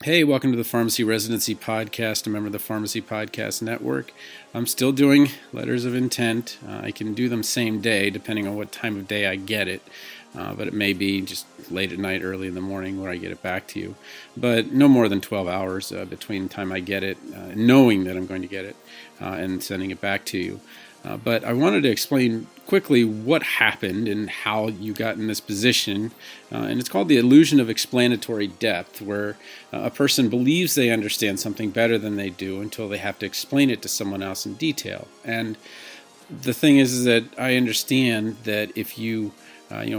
Hey, welcome to the Pharmacy Residency Podcast, a member of the Pharmacy Podcast Network. I'm still doing letters of intent. I can do them same day, depending on what time of day I get it. But it may be just late at night, early in the morning where I get it back to you. But no more than 12 hours between the time I get it, knowing that I'm going to get it, and sending it back to you. But I wanted to explain quickly what happened and how you got in this position. And it's called the illusion of explanatory depth, where a person believes they understand something better than they do until they have to explain it to someone else in detail. And the thing is that I understand that if you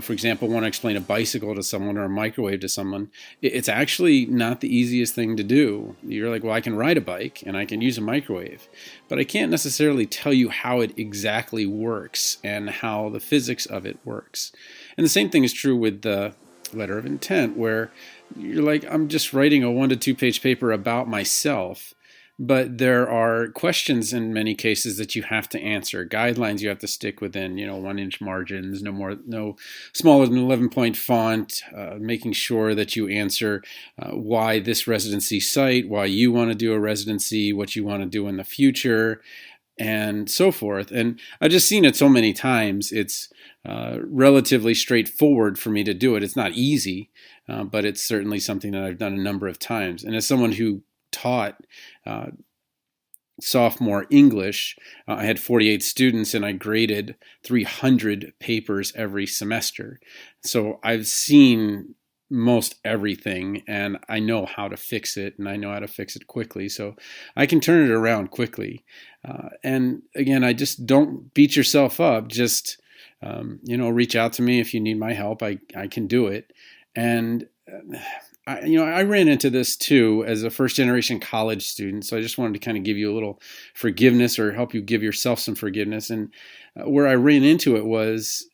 for example, want to explain a bicycle to someone or a microwave to someone, it's actually not the easiest thing to do. You're like, well, I can ride a bike and I can use a microwave, but I can't necessarily tell you how it exactly works and how the physics of it works. And the same thing is true with the letter of intent, where you're like, I'm just writing a 1 to 2 page paper about myself. But there are questions in many cases that you have to answer, guidelines you have to stick within, 1-inch margins, no smaller than 11-point font, making sure that you answer why this residency site, why you want to do a residency, what you want to do in the future, and so forth. And I've just seen it so many times. It's relatively straightforward for me to do it. It's not easy, but it's certainly something that I've done a number of times. And as someone who taught sophomore English, I had 48 students and I graded 300 papers every semester. So I've seen most everything and I know how to fix it, and I know how to fix it quickly. So I can turn it around quickly. And again, I just don't beat yourself up. Just, reach out to me if you need my help. I can do it. And I ran into this too as a first generation college student. So I just wanted to kind of give you a little forgiveness, or help you give yourself some forgiveness. And where I ran into it was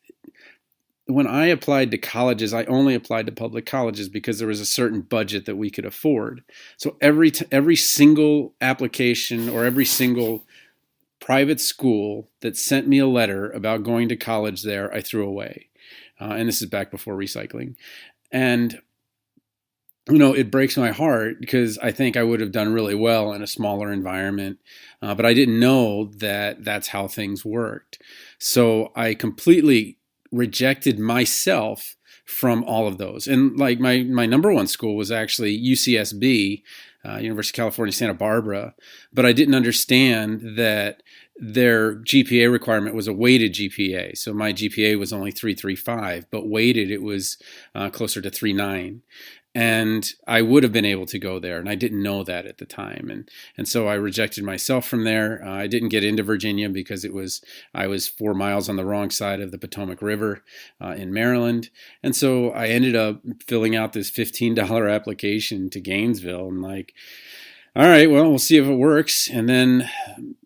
when I applied to colleges, I only applied to public colleges because there was a certain budget that we could afford. So every single application or every single private school that sent me a letter about going to college there, I threw away. And this is back before recycling. And it breaks my heart because I think I would have done really well in a smaller environment, but I didn't know that that's how things worked. So I completely rejected myself from all of those. And like my number one school was actually UCSB, University of California, Santa Barbara, but I didn't understand that their GPA requirement was a weighted GPA. So my GPA was only 3.35, but weighted it was closer to 3.9. And I would have been able to go there, and I didn't know that at the time, and so I rejected myself from there. I didn't get into Virginia because I was 4 miles on the wrong side of the Potomac River in Maryland, and so I ended up filling out this $15 application to Gainesville, and like, all right, well, we'll see if it works. And then,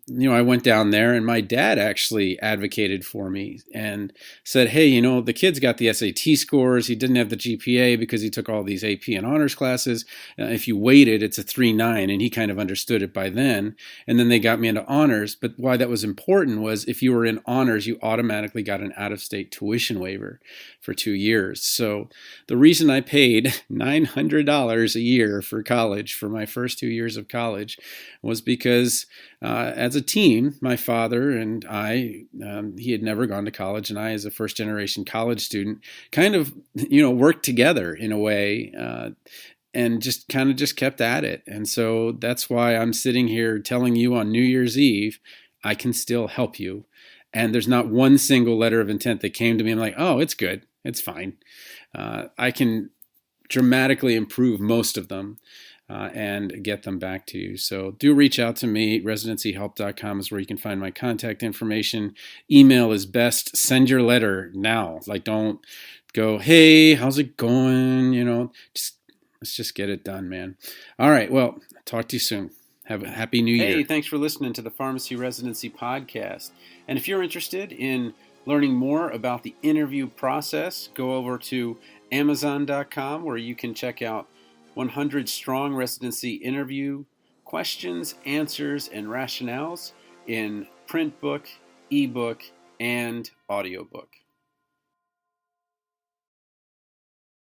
I went down there, and my dad actually advocated for me and said, hey, the kid's got the SAT scores. He didn't have the GPA because he took all these AP and honors classes. If you weighted, it's a 3.9, and he kind of understood it by then. And then they got me into honors. But why that was important was if you were in honors, you automatically got an out-of-state tuition waiver for 2 years. So the reason I paid $900 a year for college for my first 2 years of college was because as a team, my father and I, he had never gone to college, and I, as a first generation college student, kind of, worked together in a way, and just kept at it. And so that's why I'm sitting here telling you on New Year's Eve, I can still help you. And there's not one single letter of intent that came to me. I'm like, oh, it's good. It's fine. I can dramatically improve most of them. And get them back to you. So do reach out to me. Residencyhelp.com is where you can find my contact information. Email is best. Send your letter now. Like, don't go, hey, how's it going? Let's just get it done, man. All right. Well, talk to you soon. Have a happy new year. Hey, thanks for listening to the Pharmacy Residency Podcast. And if you're interested in learning more about the interview process, go over to Amazon.com, where you can check out 100 strong residency interview questions, answers, and rationales in print book, ebook, and audiobook.